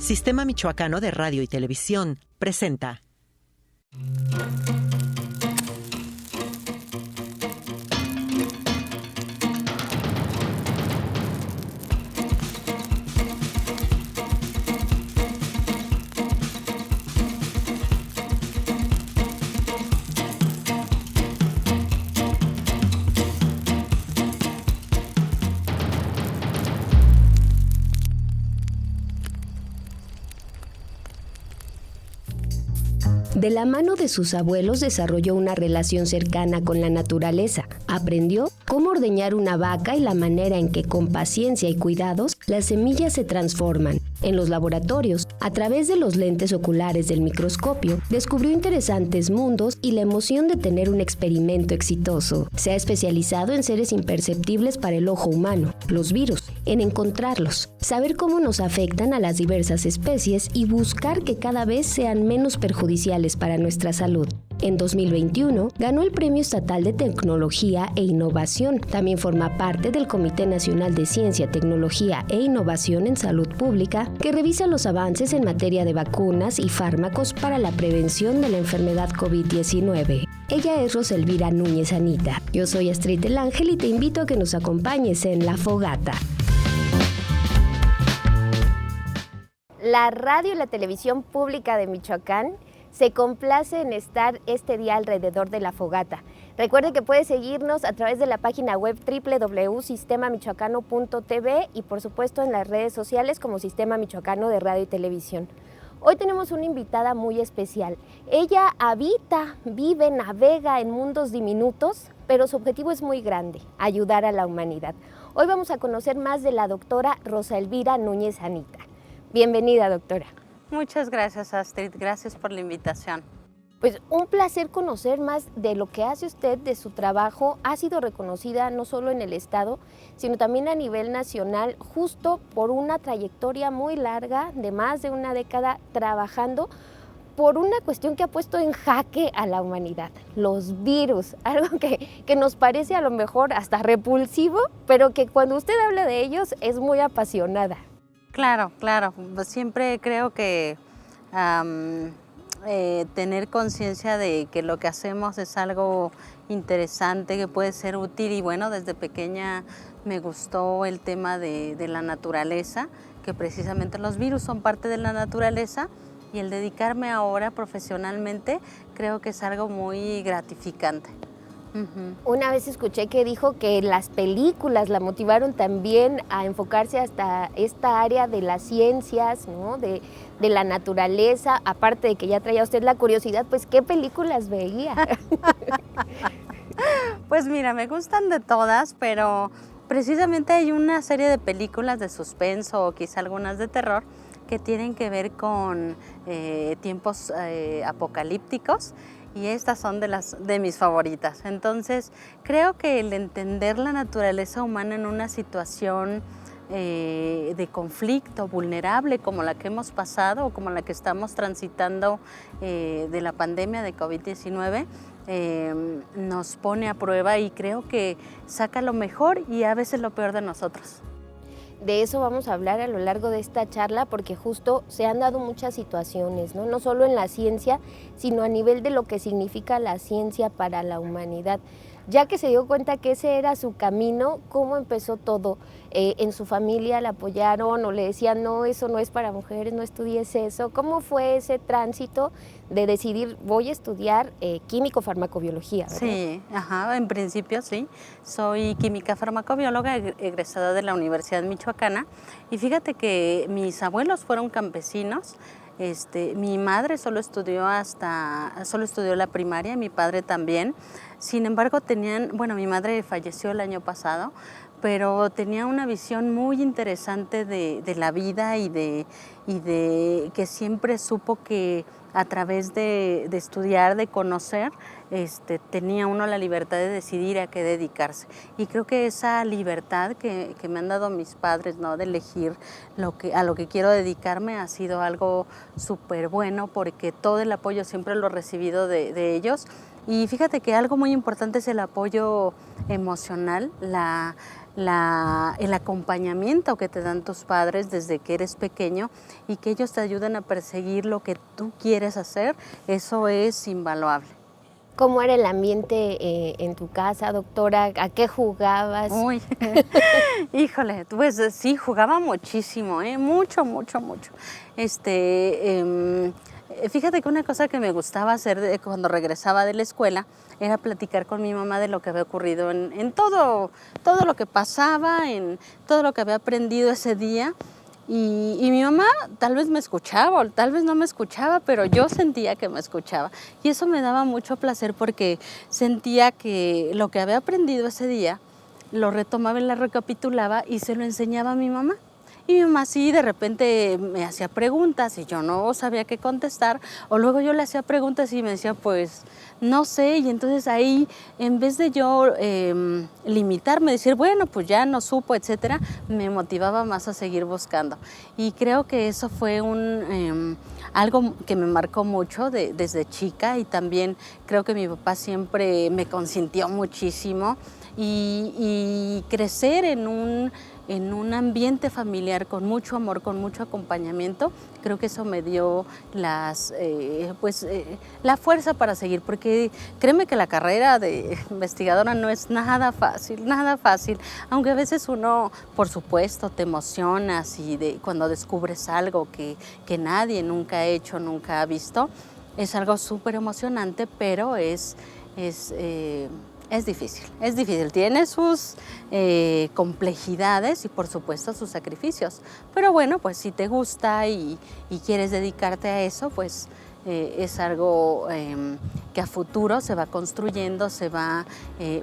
Sistema Michoacano de Radio y Televisión presenta. De la mano de sus abuelos desarrolló una relación cercana con la naturaleza. Aprendió cómo ordeñar una vaca y la manera en que con paciencia y cuidados las semillas se transforman. En los laboratorios, a través de los lentes oculares del microscopio, descubrió interesantes mundos y la emoción de tener un experimento exitoso. Se ha especializado en seres imperceptibles para el ojo humano, los virus, en encontrarlos, saber cómo nos afectan a las diversas especies y buscar que cada vez sean menos perjudiciales para nuestra salud. En 2021, ganó el Premio Estatal de Tecnología e Innovación. También forma parte del Comité Nacional de Ciencia, Tecnología e Innovación en Salud Pública, que revisa los avances en materia de vacunas y fármacos para la prevención de la enfermedad COVID-19. Ella es Roselvira Núñez Anita. Yo soy Astrid del Ángel y te invito a que nos acompañes en La Fogata. La radio y la televisión pública de Michoacán se complace en estar este día alrededor de La Fogata. Recuerde que puede seguirnos a través de la página web www.sistemamichoacano.tv y por supuesto en las redes sociales como Sistema Michoacano de Radio y Televisión. Hoy tenemos una invitada muy especial. Ella vive, navega en mundos diminutos, pero su objetivo es muy grande, ayudar a la humanidad. Hoy vamos a conocer más de la doctora Roselvira Núñez Anita. Bienvenida, doctora. Muchas gracias, Astrid. Gracias por la invitación. Pues un placer conocer más de lo que hace usted, de su trabajo. Ha sido reconocida no solo en el estado, sino también a nivel nacional, justo por una trayectoria muy larga de más de una década trabajando por una cuestión que ha puesto en jaque a la humanidad, los virus, algo que nos parece a lo mejor hasta repulsivo, pero que cuando usted habla de ellos es muy apasionada. Claro. Siempre creo que tener conciencia de que lo que hacemos es algo interesante, que puede ser útil y bueno, desde pequeña me gustó el tema de la naturaleza, que precisamente los virus son parte de la naturaleza y el dedicarme ahora profesionalmente creo que es algo muy gratificante. Una vez escuché que dijo que las películas la motivaron también a enfocarse hasta esta área de las ciencias, ¿no? de la naturaleza, aparte de que ya traía usted la curiosidad, pues ¿qué películas veía? Pues mira, me gustan de todas, pero precisamente hay una serie de películas de suspenso o quizá algunas de terror que tienen que ver con tiempos apocalípticos. Y estas son de mis favoritas. Entonces, creo que el entender la naturaleza humana en una situación de conflicto vulnerable como la que hemos pasado o como la que estamos transitando de la pandemia de COVID-19, nos pone a prueba y creo que saca lo mejor y a veces lo peor de nosotros. De eso vamos a hablar a lo largo de esta charla porque justo se han dado muchas situaciones, ¿no? No solo en la ciencia, sino a nivel de lo que significa la ciencia para la humanidad. Ya que se dio cuenta que ese era su camino, ¿cómo empezó todo? ¿En su familia la apoyaron o le decían, no, eso no es para mujeres, no estudies eso? ¿Cómo fue ese tránsito de decidir, voy a estudiar químico-farmacobiología, ¿verdad? Sí, en principio sí. Soy química farmacobióloga egresada de la Universidad Michoacana y fíjate que mis abuelos fueron campesinos. Mi madre solo estudió la primaria, mi padre también. Sin embargo, mi madre falleció el año pasado, pero tenía una visión muy interesante de la vida y de que siempre supo que a través de estudiar, de conocer, tenía uno la libertad de decidir a qué dedicarse. Y creo que esa libertad que me han dado mis padres, ¿no? De elegir a lo que quiero dedicarme ha sido algo súper bueno porque todo el apoyo siempre lo he recibido de ellos. Y fíjate que algo muy importante es el apoyo emocional, el acompañamiento que te dan tus padres desde que eres pequeño y que ellos te ayuden a perseguir lo que tú quieres hacer, eso es invaluable. ¿Cómo era el ambiente en tu casa, doctora? ¿A qué jugabas? Uy, híjole, pues sí, jugaba muchísimo, mucho, mucho, mucho. Fíjate que una cosa que me gustaba hacer cuando regresaba de la escuela era platicar con mi mamá de lo que había ocurrido en todo lo que pasaba, en todo lo que había aprendido ese día. Y mi mamá tal vez me escuchaba o tal vez no me escuchaba, pero yo sentía que me escuchaba. Y eso me daba mucho placer porque sentía que lo que había aprendido ese día lo retomaba y lo recapitulaba y se lo enseñaba a mi mamá. Y mi mamá sí de repente me hacía preguntas y yo no sabía qué contestar, o luego yo le hacía preguntas y me decía, pues no sé, y entonces ahí en vez de yo limitarme, decir, bueno, pues ya no supo, etcétera, me motivaba más a seguir buscando. Y creo que eso fue algo que me marcó mucho desde chica, y también creo que mi papá siempre me consintió muchísimo, y crecer en un ambiente familiar con mucho amor, con mucho acompañamiento, creo que eso me dio la fuerza para seguir, porque créeme que la carrera de investigadora no es nada fácil, aunque a veces uno, por supuesto, te emocionas cuando descubres algo que nadie nunca ha hecho, nunca ha visto, es algo súper emocionante, pero es difícil, tiene sus complejidades y por supuesto sus sacrificios, pero bueno, pues si te gusta y quieres dedicarte a eso, pues es algo que a futuro se va construyendo,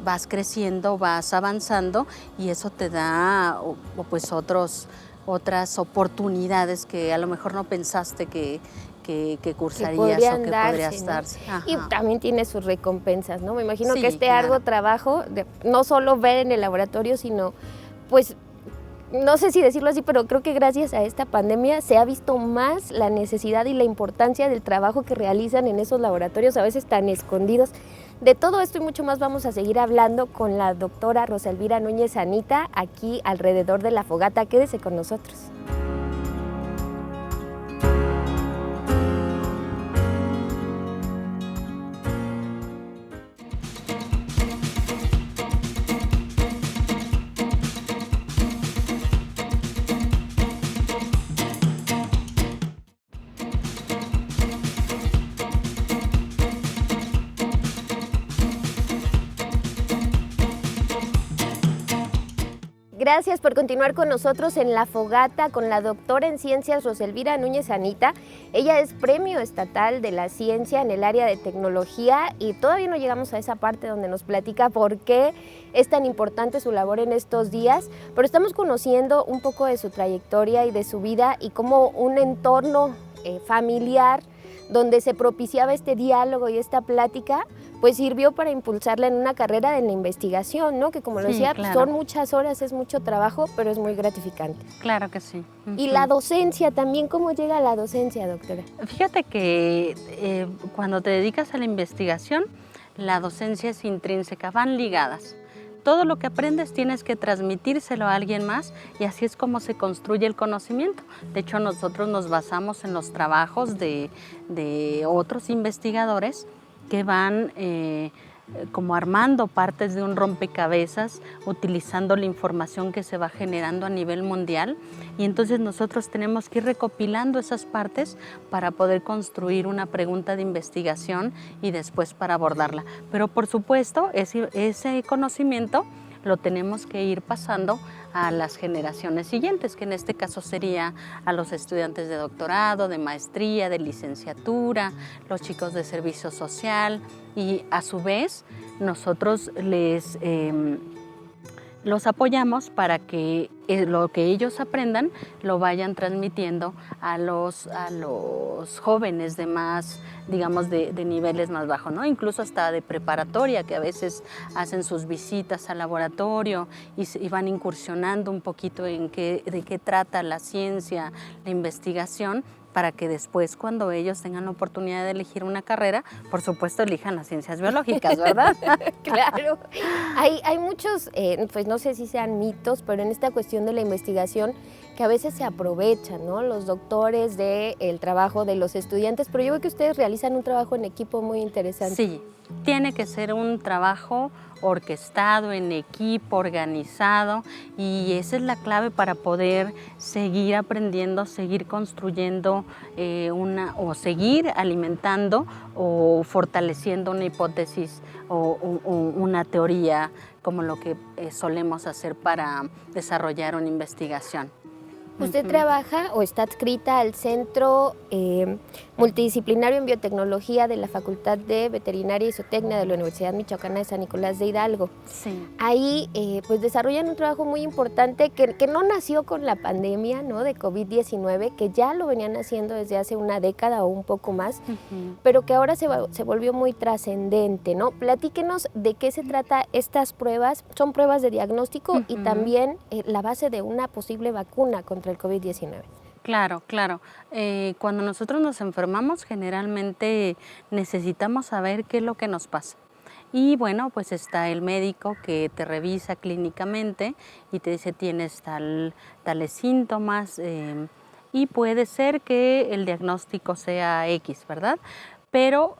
vas creciendo, vas avanzando y eso te da pues otras oportunidades que a lo mejor no pensaste que cursarías o que podrías darse. Y también tiene sus recompensas, ¿no? Me imagino Sí, que este claro. arduo trabajo, no solo ver en el laboratorio, sino, pues, no sé si decirlo así, pero creo que gracias a esta pandemia se ha visto más la necesidad y la importancia del trabajo que realizan en esos laboratorios, a veces tan escondidos. De todo esto y mucho más vamos a seguir hablando con la doctora Rosa Elvira Núñez Anita, aquí alrededor de la fogata. Quédese con nosotros. Gracias por continuar con nosotros en La Fogata con la doctora en ciencias Rosa Elvira Núñez Anita. Ella es premio estatal de la ciencia en el área de tecnología y todavía no llegamos a esa parte donde nos platica por qué es tan importante su labor en estos días, pero estamos conociendo un poco de su trayectoria y de su vida y cómo un entorno familiar donde se propiciaba este diálogo y esta plática, pues sirvió para impulsarla en una carrera en la investigación, ¿no? Que como lo decía, claro. son muchas horas, es mucho trabajo, pero es muy gratificante. Claro que sí. Y la docencia también, ¿cómo llega a la docencia, doctora? Fíjate que cuando te dedicas a la investigación, la docencia es intrínseca, van ligadas. Todo lo que aprendes tienes que transmitírselo a alguien más y así es como se construye el conocimiento. De hecho, nosotros nos basamos en los trabajos de otros investigadores que van como armando partes de un rompecabezas, utilizando la información que se va generando a nivel mundial, y entonces nosotros tenemos que ir recopilando esas partes para poder construir una pregunta de investigación y después para abordarla. Pero por supuesto, ese conocimiento lo tenemos que ir pasando a las generaciones siguientes, que en este caso sería a los estudiantes de doctorado, de maestría, de licenciatura, los chicos de servicio social, y a su vez nosotros los apoyamos para que lo que ellos aprendan lo vayan transmitiendo a los jóvenes de más, digamos, de niveles más bajos, ¿no? Incluso hasta de preparatoria, que a veces hacen sus visitas al laboratorio y van incursionando un poquito de qué trata la ciencia, la investigación. para que después, cuando ellos tengan la oportunidad de elegir una carrera, por supuesto elijan las ciencias biológicas, ¿verdad? Claro. Hay muchos, pues no sé si sean mitos, pero en esta cuestión de la investigación que a veces se aprovechan, ¿no? Los doctores del trabajo de los estudiantes, pero yo veo que ustedes realizan un trabajo en equipo muy interesante. Sí, tiene que ser un trabajo orquestado, en equipo, organizado, y esa es la clave para poder seguir aprendiendo, seguir construyendo o seguir alimentando o fortaleciendo una hipótesis o una teoría como lo que solemos hacer para desarrollar una investigación. Usted trabaja o está adscrita al Centro Multidisciplinario en Biotecnología de la Facultad de Veterinaria y Zootecnia de la Universidad Michoacana de San Nicolás de Hidalgo. Sí. Ahí pues desarrollan un trabajo muy importante que no nació con la pandemia, ¿no?, de COVID-19, que ya lo venían haciendo desde hace una década o un poco más, pero que ahora se volvió muy trascendente, ¿no? Platíquenos de qué se trata estas pruebas. Son pruebas de diagnóstico y también la base de una posible vacuna contra el COVID-19. Claro, claro. Cuando nosotros nos enfermamos, generalmente necesitamos saber qué es lo que nos pasa. Y bueno, pues está el médico que te revisa clínicamente y te dice tienes tales síntomas y puede ser que el diagnóstico sea X, ¿verdad? Pero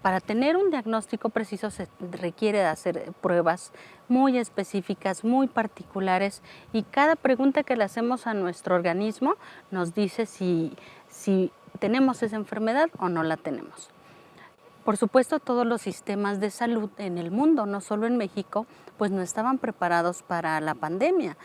para tener un diagnóstico preciso se requiere de hacer pruebas muy específicas, muy particulares, y cada pregunta que le hacemos a nuestro organismo nos dice si tenemos esa enfermedad o no la tenemos. Por supuesto, todos los sistemas de salud en el mundo, no solo en México, pues no estaban preparados para la pandemia.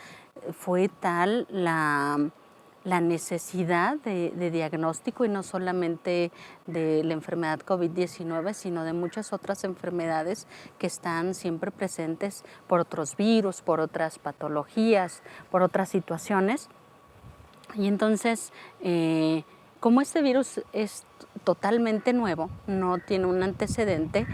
Fue tal la necesidad de diagnóstico, y no solamente de la enfermedad COVID-19, sino de muchas otras enfermedades que están siempre presentes por otros virus, por otras patologías, por otras situaciones. Y entonces, como este virus es totalmente nuevo, no tiene un antecedente,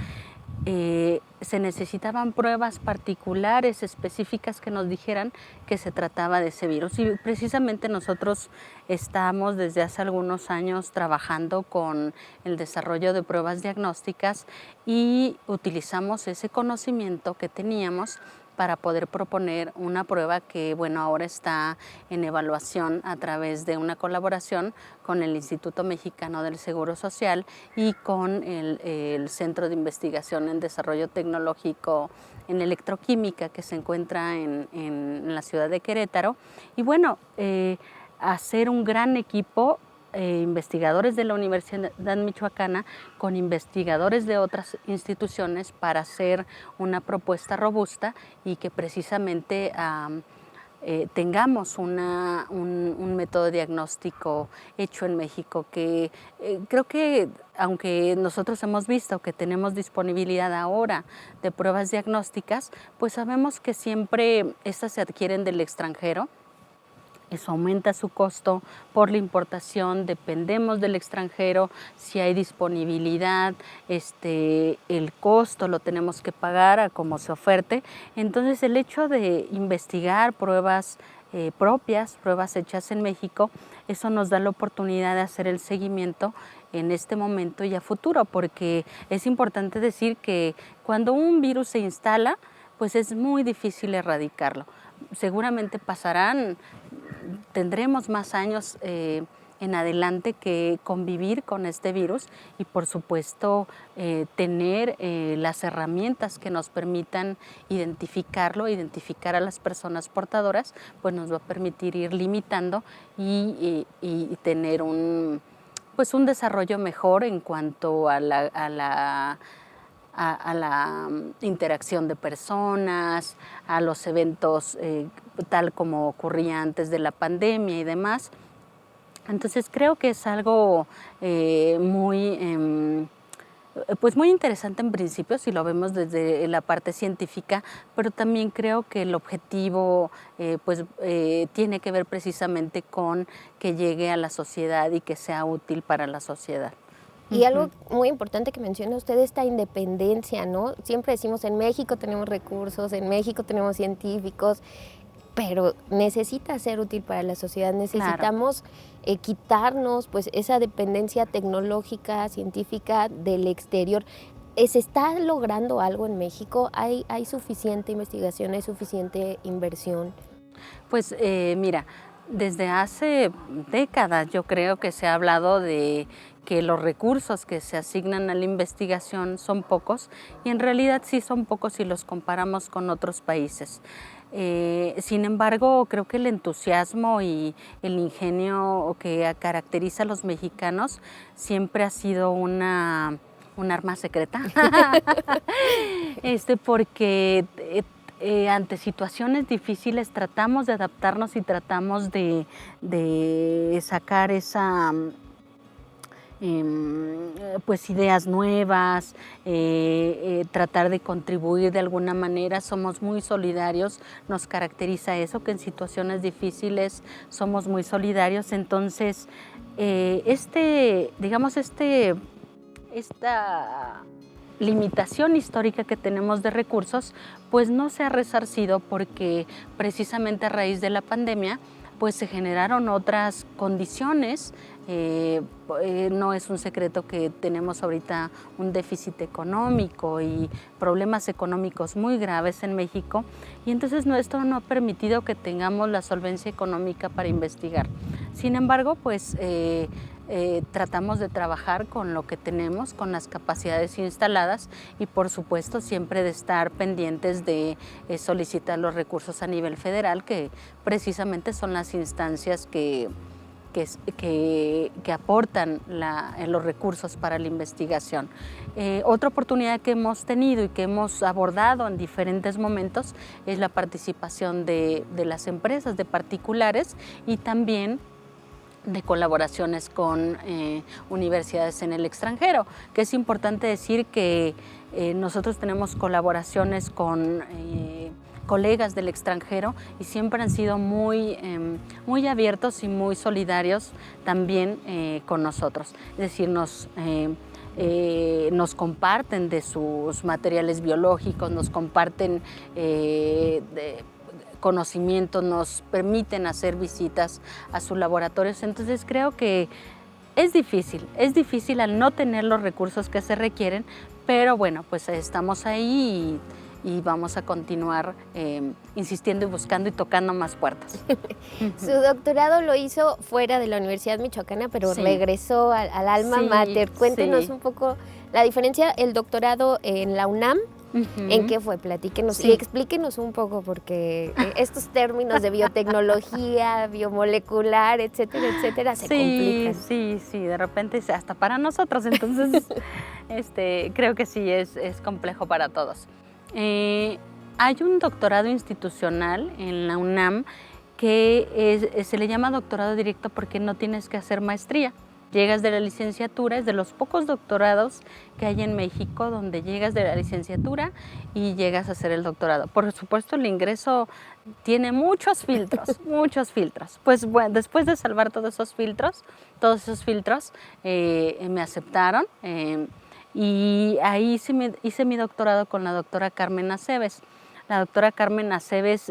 se necesitaban pruebas particulares, específicas, que nos dijeran que se trataba de ese virus. Y precisamente nosotros estamos desde hace algunos años trabajando con el desarrollo de pruebas diagnósticas y utilizamos ese conocimiento que teníamos para poder proponer una prueba que, bueno, ahora está en evaluación a través de una colaboración con el Instituto Mexicano del Seguro Social y con el Centro de Investigación en Desarrollo Tecnológico en Electroquímica, que se encuentra en la ciudad de Querétaro. Y bueno, hacer un gran equipo, investigadores de la Universidad Michoacana con investigadores de otras instituciones para hacer una propuesta robusta y que precisamente tengamos un método diagnóstico hecho en México, que creo que aunque nosotros hemos visto que tenemos disponibilidad ahora de pruebas diagnósticas, pues sabemos que siempre estas se adquieren del extranjero. Eso aumenta su costo por la importación, dependemos del extranjero, si hay disponibilidad, el costo lo tenemos que pagar a como se oferte. Entonces el hecho de investigar pruebas propias, pruebas hechas en México, eso nos da la oportunidad de hacer el seguimiento en este momento y a futuro, porque es importante decir que cuando un virus se instala, pues es muy difícil erradicarlo. Seguramente tendremos más años en adelante que convivir con este virus y por supuesto tener las herramientas que nos permitan identificarlo, identificar a las personas portadoras, pues nos va a permitir ir limitando y tener un desarrollo mejor en cuanto a la interacción de personas, a los eventos tal como ocurría antes de la pandemia y demás. Entonces creo que es algo muy interesante en principio si lo vemos desde la parte científica, pero también creo que el objetivo tiene que ver precisamente con que llegue a la sociedad y que sea útil para la sociedad. Y algo muy importante que menciona usted, esta independencia, ¿no? Siempre decimos en México tenemos recursos, en México tenemos científicos. pero necesita ser útil para la sociedad. Necesitamos quitarnos pues esa dependencia tecnológica, científica del exterior. ¿Se está logrando algo en México? ¿Hay suficiente investigación, hay suficiente inversión? Pues mira, desde hace décadas yo creo que se ha hablado de que los recursos que se asignan a la investigación son pocos, y en realidad sí son pocos si los comparamos con otros países. Sin embargo, creo que el entusiasmo y el ingenio que caracteriza a los mexicanos siempre ha sido un arma secreta, porque ante situaciones difíciles tratamos de adaptarnos y tratamos de sacar esa pues ideas nuevas, tratar de contribuir de alguna manera. Somos muy solidarios, nos caracteriza eso, que en situaciones difíciles somos muy solidarios. Entonces, esta limitación histórica que tenemos de recursos, pues no se ha resarcido, porque precisamente a raíz de la pandemia pues se generaron otras condiciones. No es un secreto que tenemos ahorita un déficit económico y problemas económicos muy graves en México, y entonces esto no ha permitido que tengamos la solvencia económica para investigar. Sin embargo, pues tratamos de trabajar con lo que tenemos, con las capacidades instaladas, y por supuesto siempre de estar pendientes de solicitar los recursos a nivel federal, que precisamente son las instancias que aportan los recursos para la investigación. Otra oportunidad que hemos tenido y que hemos abordado en diferentes momentos es la participación de las empresas, de particulares, y también de colaboraciones con universidades en el extranjero, que es importante decir que nosotros tenemos colaboraciones con colegas del extranjero, y siempre han sido muy abiertos y muy solidarios también con nosotros. Es decir, nos comparten de sus materiales biológicos, nos comparten conocimientos, nos permiten hacer visitas a sus laboratorios. Entonces creo que es difícil al no tener los recursos que se requieren, pero bueno, pues estamos ahí y vamos a continuar insistiendo y buscando y tocando más puertas. Su doctorado lo hizo fuera de la Universidad Michoacana, pero sí regresó al alma mater. Cuéntenos un poco la diferencia, el doctorado en la UNAM. ¿En qué fue? Platíquenos y explíquenos un poco, porque estos términos de biotecnología, biomolecular, etcétera, etcétera, se complican. Sí, de repente hasta para nosotros, entonces creo que sí es complejo para todos. Hay un doctorado institucional en la UNAM que se le llama doctorado directo porque no tienes que hacer maestría. Llegas de la licenciatura, es de los pocos doctorados que hay en México donde llegas de la licenciatura y llegas a hacer el doctorado. Por supuesto, el ingreso tiene muchos filtros, muchos filtros. Pues bueno, después de salvar todos esos filtros, me aceptaron, y ahí hice mi doctorado con la doctora Carmen Aceves. La doctora Carmen Aceves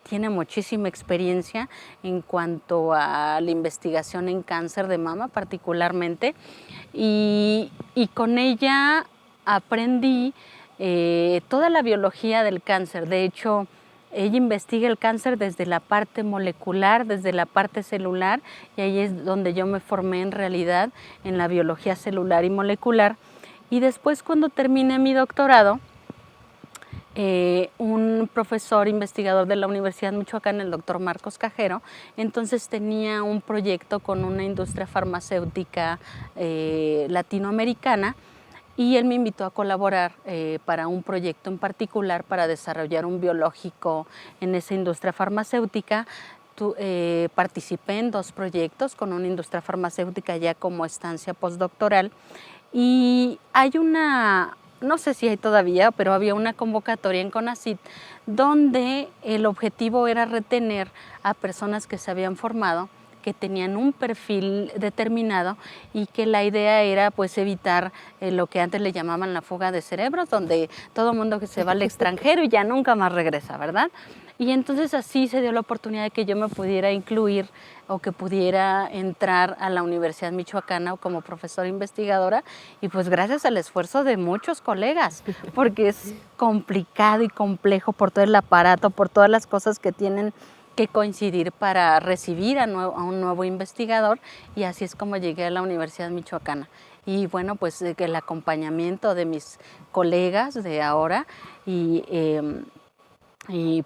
tiene muchísima experiencia en cuanto a la investigación en cáncer de mama particularmente, y con ella aprendí toda la biología del cáncer. De hecho, ella investiga el cáncer desde la parte molecular, desde la parte celular, y ahí es donde yo me formé en realidad en la biología celular y molecular. Y después, cuando terminé mi doctorado, un profesor investigador de la Universidad Michoacana, el doctor Marcos Cajero, entonces tenía un proyecto con una industria farmacéutica latinoamericana, y él me invitó a colaborar para un proyecto en particular para desarrollar un biológico en esa industria farmacéutica. Participé en 2 proyectos con una industria farmacéutica ya como estancia postdoctoral, y hay no sé si hay todavía, pero había una convocatoria en CONACYT donde el objetivo era retener a personas que se habían formado, que tenían un perfil determinado, y que la idea era pues evitar lo que antes le llamaban la fuga de cerebros, donde todo el mundo que se va al extranjero y ya nunca más regresa, ¿verdad? Y entonces así se dio la oportunidad de que yo me pudiera incluir o que pudiera entrar a la Universidad Michoacana como profesora investigadora, y pues gracias al esfuerzo de muchos colegas, porque es complicado y complejo por todo el aparato, por todas las cosas que tienen que coincidir para recibir a un nuevo investigador, y así es como llegué a la Universidad Michoacana. Y bueno, pues el acompañamiento de mis colegas de ahora y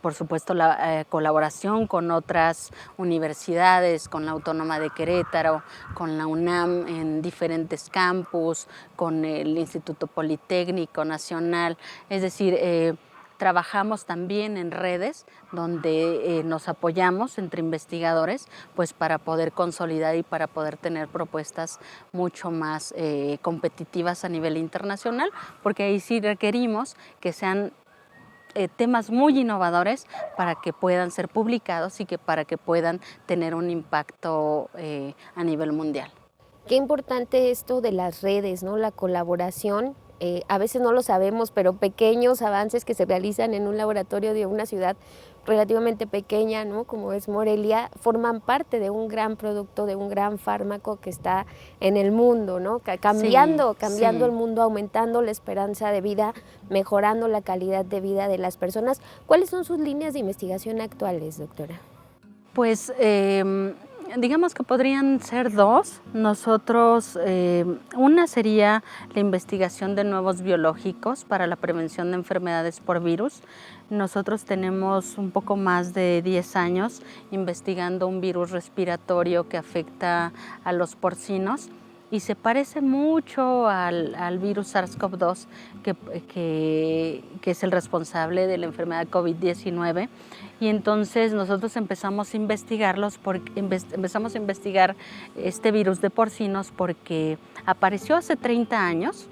por supuesto la colaboración con otras universidades, con la Autónoma de Querétaro, con la UNAM en diferentes campus, con el Instituto Politécnico Nacional, es decir, trabajamos también en redes donde nos apoyamos entre investigadores, pues para poder consolidar y para poder tener propuestas mucho más competitivas a nivel internacional, porque ahí sí requerimos que sean temas muy innovadores para que puedan ser publicados y para que puedan tener un impacto a nivel mundial. Qué importante esto de las redes, ¿no? La colaboración. A veces no lo sabemos, pero pequeños avances que se realizan en un laboratorio de una ciudad relativamente pequeña, ¿no? Como es Morelia, forman parte de un gran producto, de un gran fármaco que está en el mundo, ¿no? Cambiando el mundo, aumentando la esperanza de vida, mejorando la calidad de vida de las personas. ¿Cuáles son sus líneas de investigación actuales, doctora? Pues digamos que podrían ser dos. Nosotros, una sería la investigación de nuevos biológicos para la prevención de enfermedades por virus. Nosotros tenemos un poco más de 10 años investigando un virus respiratorio que afecta a los porcinos y se parece mucho al virus SARS-CoV-2 que es el responsable de la enfermedad COVID-19. Y entonces nosotros empezamos a investigar este virus de porcinos porque apareció hace 30 años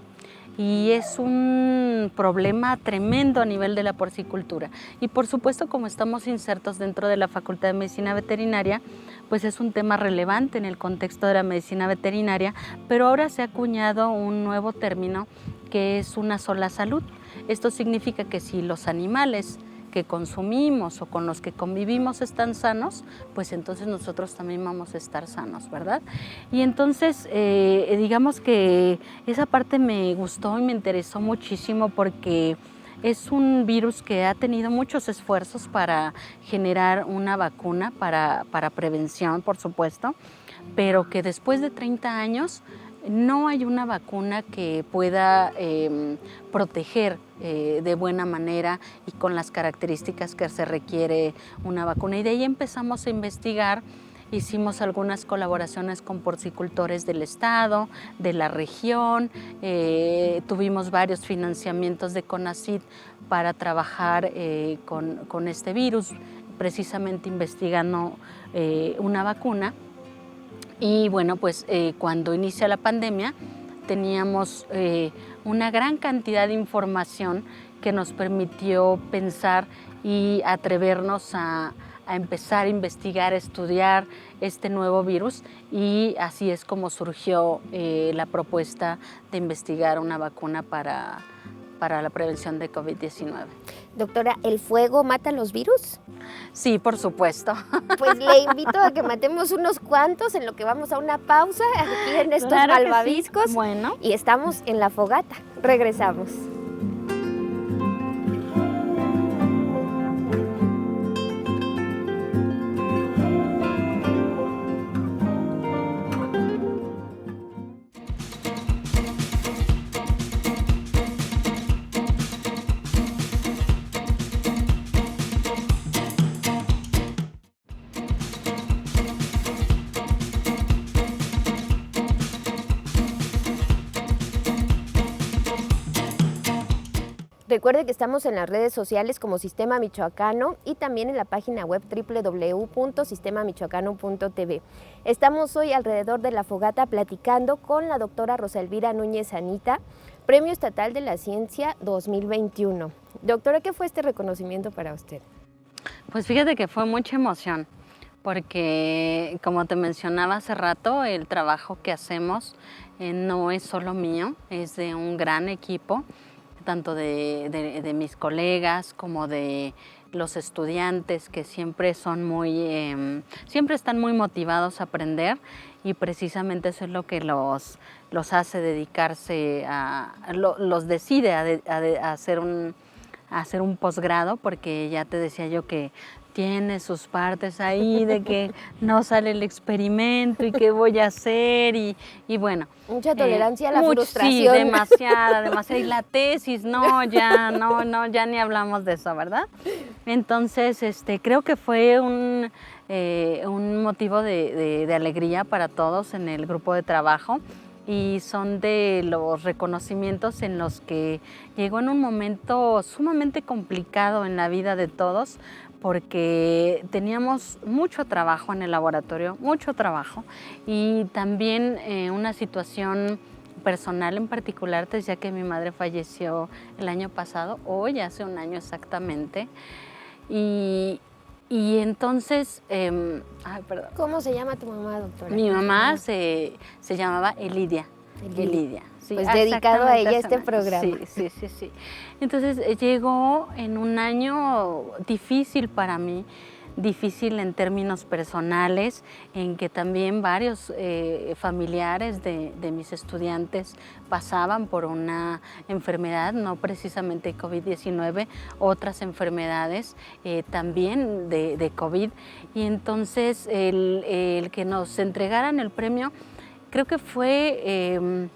y es un problema tremendo a nivel de la porcicultura. Y por supuesto, como estamos insertos dentro de la Facultad de Medicina Veterinaria, pues es un tema relevante en el contexto de la medicina veterinaria, pero ahora se ha acuñado un nuevo término que es una sola salud. Esto significa que si los animales que consumimos o con los que convivimos están sanos, pues entonces nosotros también vamos a estar sanos, ¿verdad? Y entonces, digamos que esa parte me gustó y me interesó muchísimo porque es un virus que ha tenido muchos esfuerzos para generar una vacuna para prevención, por supuesto, pero que después de 30 años no hay una vacuna que pueda proteger de buena manera y con las características que se requiere una vacuna. Y de ahí empezamos a investigar, hicimos algunas colaboraciones con porcicultores del estado, de la región, tuvimos varios financiamientos de CONACYT para trabajar con este virus, precisamente investigando una vacuna. Y bueno, pues cuando inicia la pandemia teníamos una gran cantidad de información que nos permitió pensar y atrevernos a empezar a investigar, a estudiar este nuevo virus, y así es como surgió la propuesta de investigar una vacuna para la prevención de COVID-19. Doctora, ¿el fuego mata los virus? Sí, por supuesto. Pues le invito a que matemos unos cuantos en lo que vamos a una pausa aquí en estos malvaviscos. Sí. Bueno. Y estamos en la fogata. Regresamos. Recuerde que estamos en las redes sociales como Sistema Michoacano y también en la página web www.sistemamichoacano.tv. Estamos hoy alrededor de la fogata platicando con la doctora Rosa Elvira Núñez Anita, Premio Estatal de la Ciencia 2021. Doctora, ¿qué fue este reconocimiento para usted? Pues fíjate que fue mucha emoción, porque como te mencionaba hace rato, el trabajo que hacemos no es solo mío, es de un gran equipo, tanto de mis colegas como de los estudiantes que siempre son siempre están muy motivados a aprender, y precisamente eso es lo que los hace dedicarse los decide a hacer un posgrado, porque ya te decía yo que tiene sus partes ahí de que no sale el experimento y qué voy a hacer y bueno. Mucha tolerancia a la frustración. Sí, demasiada. Y la tesis, ya ni hablamos de eso, ¿verdad? Entonces, creo que fue un motivo de alegría para todos en el grupo de trabajo, y son de los reconocimientos en los que llegó en un momento sumamente complicado en la vida de todos, porque teníamos mucho trabajo en el laboratorio, mucho trabajo, y también una situación personal en particular, ya que mi madre falleció el año pasado, hoy hace un año exactamente, y entonces, perdón. ¿Cómo se llama tu mamá, doctora? Mi mamá se llamaba Elidia. Sí, pues dedicado a ella este programa. Sí. Entonces llegó en un año difícil para mí, difícil en términos personales, en que también varios familiares de mis estudiantes pasaban por una enfermedad, no precisamente COVID-19, otras enfermedades también de COVID. Y entonces el que nos entregaran el premio, creo que fue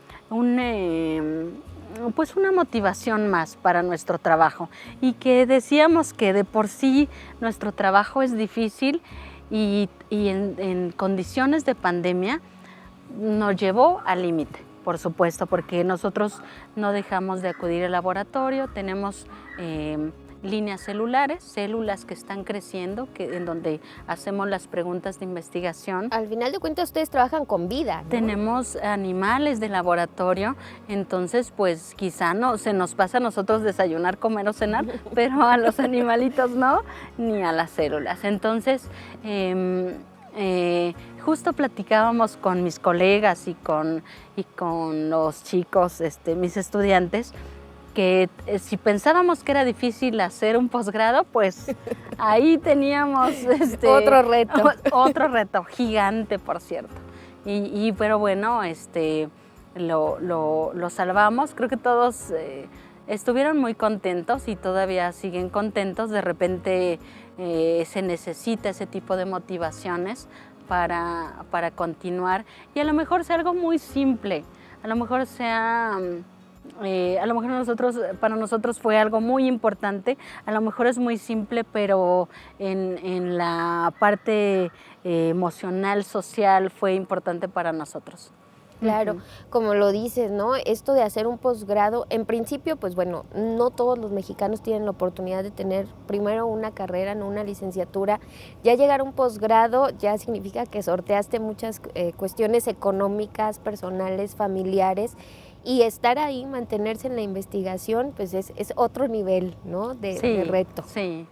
pues una motivación más para nuestro trabajo, y que decíamos que de por sí nuestro trabajo es difícil, y en condiciones de pandemia nos llevó al límite, por supuesto, porque nosotros no dejamos de acudir al laboratorio, tenemos líneas celulares, células que están creciendo, en donde hacemos las preguntas de investigación. Al final de cuentas ustedes trabajan con vida, ¿no? Tenemos animales de laboratorio, entonces pues quizá no se nos pasa a nosotros desayunar, comer o cenar, pero a los animalitos no, ni a las células. Entonces justo platicábamos con mis colegas y con los chicos, mis estudiantes, que si pensábamos que era difícil hacer un posgrado, pues ahí teníamos otro reto gigante, por cierto. Pero bueno, lo salvamos. Creo que todos estuvieron muy contentos y todavía siguen contentos. De repente se necesita ese tipo de motivaciones para continuar, y a lo mejor sea algo muy simple, a lo mejor para nosotros fue algo muy importante, a lo mejor es muy simple, pero en la parte emocional, social, fue importante para nosotros. Claro, como lo dices, ¿no? Esto de hacer un posgrado, en principio, pues bueno, no todos los mexicanos tienen la oportunidad de tener primero una carrera, no una licenciatura. Ya llegar a un posgrado ya significa que sorteaste muchas cuestiones económicas, personales, familiares, y estar ahí, mantenerse en la investigación, pues es otro nivel, ¿no? de reto. Sí,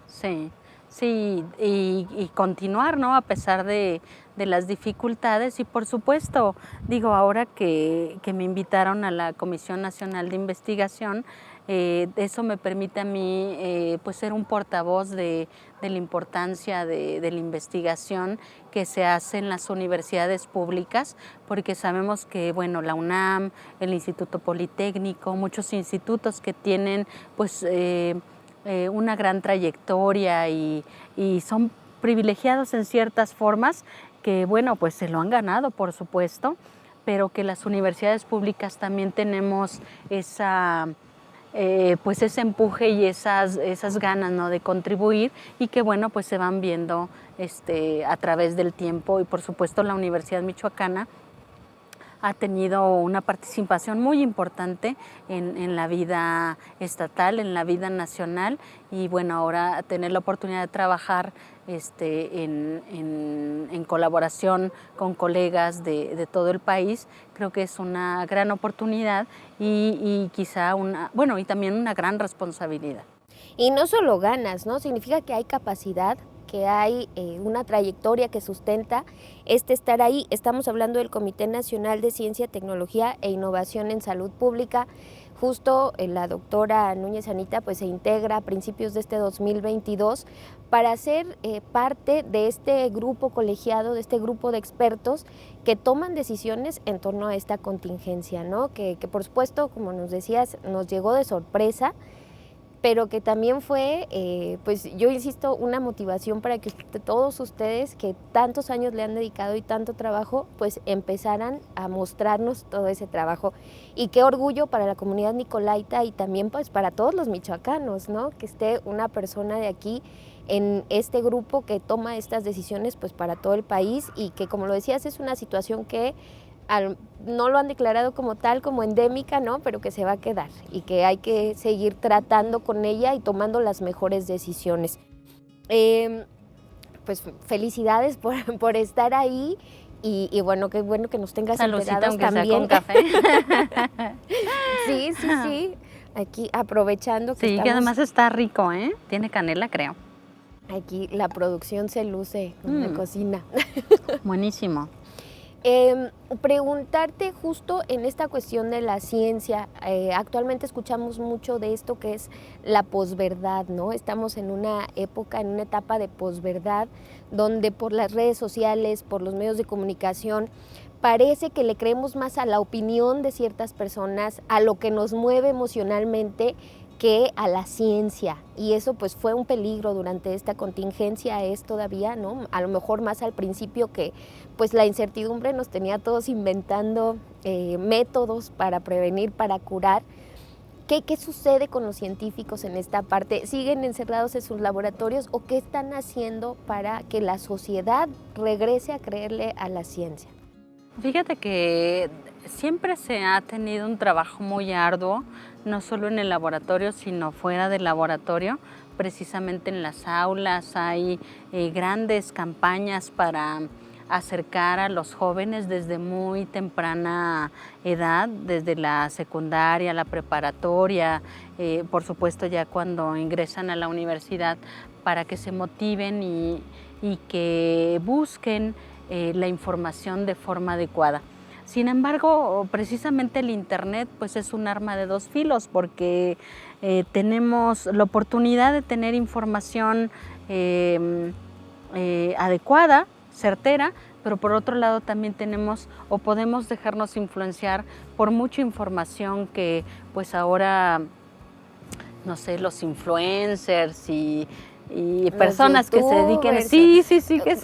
y continuar, ¿no? A pesar de las dificultades, y por supuesto, ahora que me invitaron a la Comisión Nacional de Investigación, eso me permite a mí pues ser un portavoz de la importancia de la investigación que se hace en las universidades públicas, porque sabemos que, bueno, la UNAM, el Instituto Politécnico, muchos institutos que tienen pues una gran trayectoria y son privilegiados en ciertas formas, que bueno, pues se lo han ganado, por supuesto, pero que las universidades públicas también tenemos pues ese empuje y esas ganas, ¿no?, de contribuir, y que bueno, pues se van viendo a través del tiempo. Y por supuesto la Universidad Michoacana ha tenido una participación muy importante en la vida estatal, en la vida nacional, y bueno, ahora tener la oportunidad de trabajar en colaboración con colegas de todo el país, creo que es una gran oportunidad y quizá y también una gran responsabilidad. Y no solo ganas, ¿no? Significa que hay capacidad, que hay una trayectoria que sustenta estar ahí. Estamos hablando del Comité Nacional de Ciencia, Tecnología e Innovación en Salud Pública. justo la doctora Núñez Anita pues se integra a principios de este 2022 para ser parte de este grupo colegiado, de este grupo de expertos que toman decisiones en torno a esta contingencia, ¿no? Que por supuesto, como nos decías, nos llegó de sorpresa, pero que también fue, pues yo insisto, una motivación para que todos ustedes que tantos años le han dedicado y tanto trabajo, pues empezaran a mostrarnos todo ese trabajo. Y qué orgullo para la comunidad nicolaita y también pues para todos los michoacanos, ¿no? Que esté una persona de aquí en este grupo que toma estas decisiones pues para todo el país y que, como lo decías, es una situación que no lo han declarado como tal, como endémica, ¿no? Pero que se va a quedar y que hay que seguir tratando con ella y tomando las mejores decisiones. Pues felicidades por estar ahí y bueno, qué bueno que nos tengas enterados también. Sea con café. Sí. Aquí aprovechando que que además está rico, ¿eh? Tiene canela, creo. Aquí la producción se luce en la cocina. Buenísimo. Preguntarte justo en esta cuestión de la ciencia, actualmente escuchamos mucho de esto que es la posverdad, ¿no? Estamos en una época, en una etapa de posverdad, donde por las redes sociales, por los medios de comunicación, parece que le creemos más a la opinión de ciertas personas, a lo que nos mueve emocionalmente, que a la ciencia, y eso pues fue un peligro durante esta contingencia, es todavía, ¿no? A lo mejor más al principio que pues la incertidumbre nos tenía todos inventando métodos para prevenir, para curar. ¿Qué sucede con los científicos en esta parte? ¿Siguen encerrados en sus laboratorios o qué están haciendo para que la sociedad regrese a creerle a la ciencia? Fíjate que siempre se ha tenido un trabajo muy arduo, no solo en el laboratorio, sino fuera del laboratorio. Precisamente en las aulas hay grandes campañas para acercar a los jóvenes desde muy temprana edad, desde la secundaria, la preparatoria, por supuesto ya cuando ingresan a la universidad, para que se motiven y que busquen la información de forma adecuada. Sin embargo, precisamente el Internet pues es un arma de dos filos porque tenemos la oportunidad de tener información adecuada, certera, pero por otro lado también tenemos o podemos dejarnos influenciar por mucha información que pues ahora, no sé, los influencers y personas que se dediquen. Sí.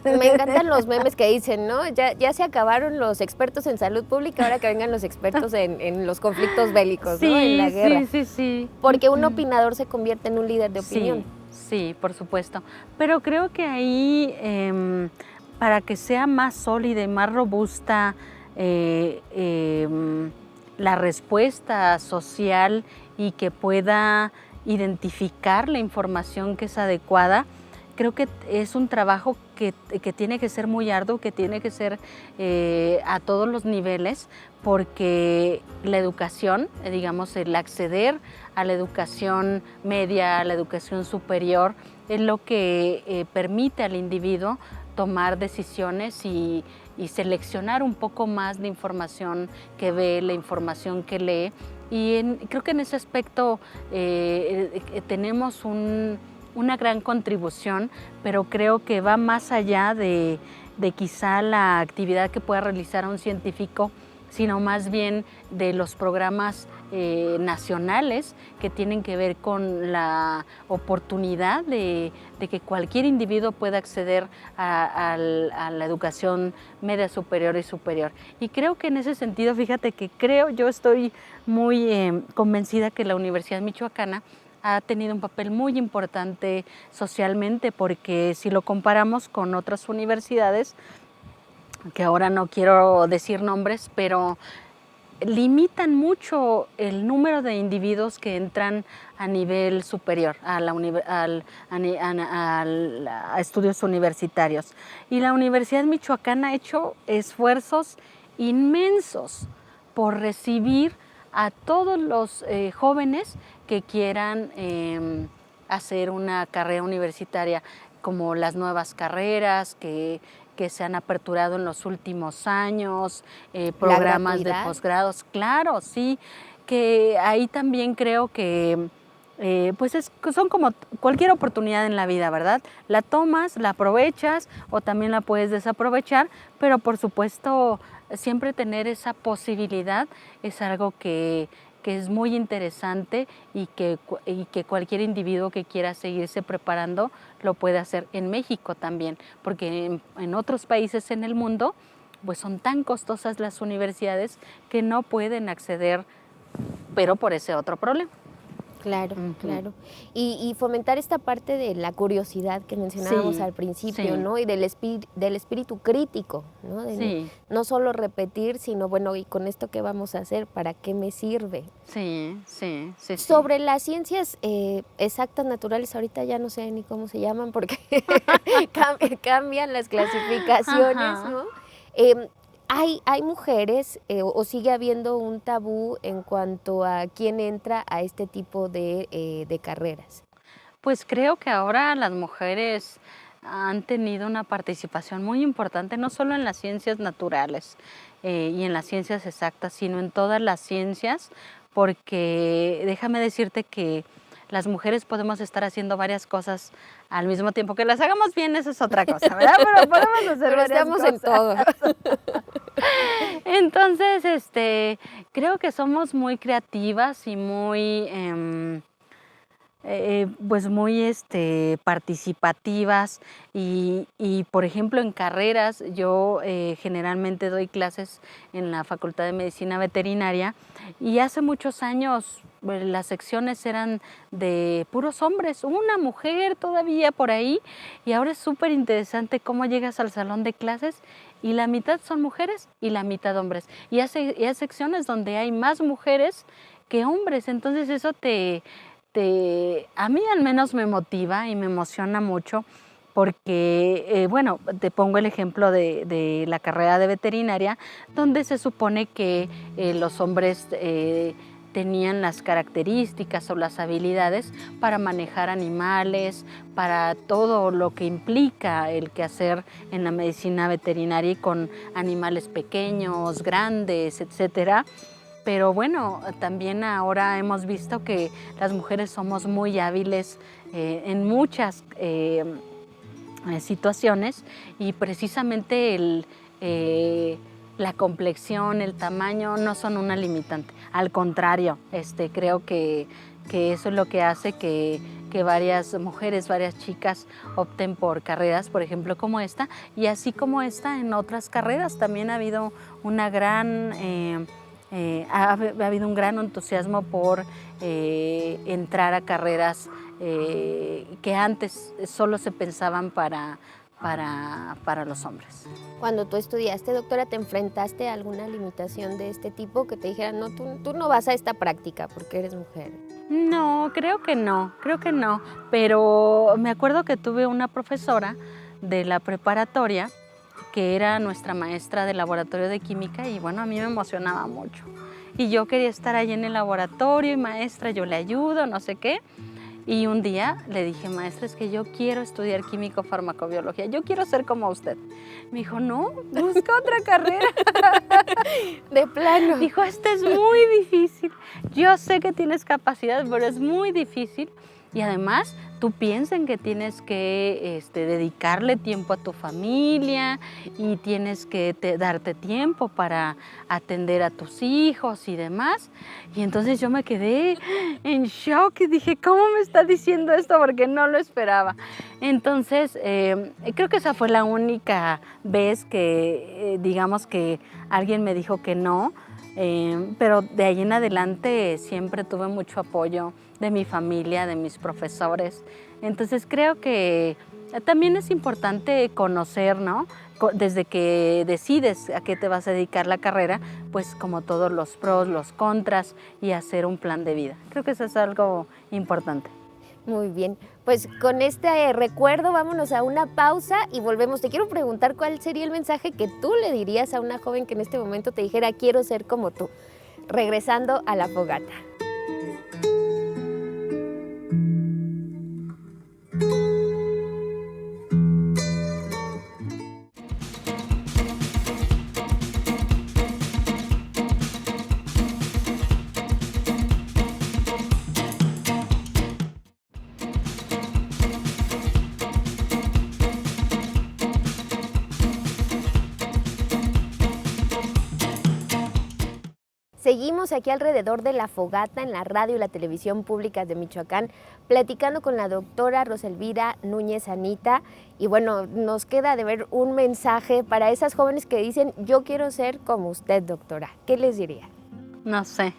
Me encantan los memes que dicen, ¿no? Ya se acabaron los expertos en salud pública, ahora que vengan los expertos en los conflictos bélicos, ¿no? En la guerra. Sí. Porque un opinador se convierte en un líder de opinión. Sí, por supuesto. Pero creo que ahí, para que sea más sólida y más robusta la respuesta social y que pueda identificar la información que es adecuada, creo que es un trabajo que tiene que ser muy arduo, que tiene que ser a todos los niveles, porque la educación, digamos, el acceder a la educación media, a la educación superior, es lo que permite al individuo tomar decisiones y seleccionar un poco más de información que ve, la información que lee. Y creo que en ese aspecto tenemos una gran contribución, pero creo que va más allá de quizá la actividad que pueda realizar un científico, sino más bien de los programas nacionales que tienen que ver con la oportunidad de que cualquier individuo pueda acceder a la educación media superior y superior. Y creo que en ese sentido, fíjate que yo estoy muy convencida que la Universidad Michoacana ha tenido un papel muy importante socialmente, porque si lo comparamos con otras universidades, que ahora no quiero decir nombres, pero limitan mucho el número de individuos que entran a nivel superior, a estudios universitarios. Y la Universidad Michoacana ha hecho esfuerzos inmensos por recibir a todos los jóvenes que quieran hacer una carrera universitaria, como las nuevas carreras que se han aperturado en los últimos años, programas de posgrados, claro, sí. que ahí también creo que pues son como cualquier oportunidad en la vida, ¿verdad? La tomas, la aprovechas o también la puedes desaprovechar, pero por supuesto siempre tener esa posibilidad es algo que es muy interesante y que cualquier individuo que quiera seguirse preparando lo puede hacer en México también, porque en otros países en el mundo pues son tan costosas las universidades que no pueden acceder, pero por ese otro problema. Claro, claro. Y fomentar esta parte de la curiosidad que mencionábamos al principio, ¿no? Y del espíritu crítico, ¿no? No solo repetir, sino, bueno, ¿y con esto qué vamos a hacer? ¿Para qué me sirve? Sí. Sobre las ciencias exactas, naturales, ahorita ya no sé ni cómo se llaman porque cambian las clasificaciones, ¿no? ¿Hay mujeres o sigue habiendo un tabú en cuanto a quién entra a este tipo de carreras? Pues creo que ahora las mujeres han tenido una participación muy importante, no solo en las ciencias naturales y en las ciencias exactas, sino en todas las ciencias, porque déjame decirte que las mujeres podemos estar haciendo varias cosas al mismo tiempo. Que las hagamos bien, eso es otra cosa, ¿verdad? Pero podemos hacer varias cosas. En todo. Entonces, creo que somos muy creativas y muy, pues muy participativas y, por ejemplo, en carreras, yo generalmente doy clases en la Facultad de Medicina Veterinaria y hace muchos años las secciones eran de puros hombres, una mujer todavía por ahí, y ahora es súper interesante cómo llegas al salón de clases y la mitad son mujeres y la mitad hombres. Y hay secciones donde hay más mujeres que hombres, entonces eso a mí al menos me motiva y me emociona mucho porque, bueno, te pongo el ejemplo de la carrera de veterinaria, donde se supone que los hombres tenían las características o las habilidades para manejar animales, para todo lo que implica el quehacer en la medicina veterinaria y con animales pequeños, grandes, etcétera. Pero bueno, también ahora hemos visto que las mujeres somos muy hábiles en muchas situaciones y precisamente la complexión, el tamaño no son una limitante. Al contrario, creo que eso es lo que hace que varias mujeres, varias chicas opten por carreras, por ejemplo, como esta, y así como esta, en otras carreras también ha habido una gran... ha habido un gran entusiasmo por entrar a carreras que antes solo se pensaban para los hombres. Cuando tú estudiaste, doctora, ¿te enfrentaste a alguna limitación de este tipo que te dijeran, no, tú no vas a esta práctica porque eres mujer? No, creo que no, pero me acuerdo que tuve una profesora de la preparatoria que era nuestra maestra de laboratorio de química y bueno, a mí me emocionaba mucho. Y yo quería estar ahí en el laboratorio y maestra, yo le ayudo, no sé qué. Y un día le dije, maestra, es que yo quiero estudiar químico-farmacobiología, yo quiero ser como usted. Me dijo, no, busca otra carrera. De plano. Dijo, este es muy difícil. Yo sé que tienes capacidad, pero es muy difícil. Y además, tú piensas en que tienes que dedicarle tiempo a tu familia y tienes que darte tiempo para atender a tus hijos y demás. Y entonces yo me quedé en shock y dije, ¿cómo me está diciendo esto? Porque no lo esperaba. Entonces, creo que esa fue la única vez que, digamos que alguien me dijo que no. Pero de ahí en adelante siempre tuve mucho apoyo de mi familia, de mis profesores. Entonces creo que también es importante conocer, ¿no? Desde que decides a qué te vas a dedicar la carrera, pues como todos los pros, los contras y hacer un plan de vida. Creo que eso es algo importante. Muy bien, pues con este recuerdo vámonos a una pausa y volvemos. Te quiero preguntar cuál sería el mensaje que tú le dirías a una joven que en este momento te dijera quiero ser como tú, regresando a la fogata. Seguimos aquí alrededor de la fogata en la radio y la televisión públicas de Michoacán, platicando con la doctora Roselvira Núñez Anita. Y bueno, nos queda de ver un mensaje para esas jóvenes que dicen, yo quiero ser como usted, doctora. ¿Qué les diría? No sé.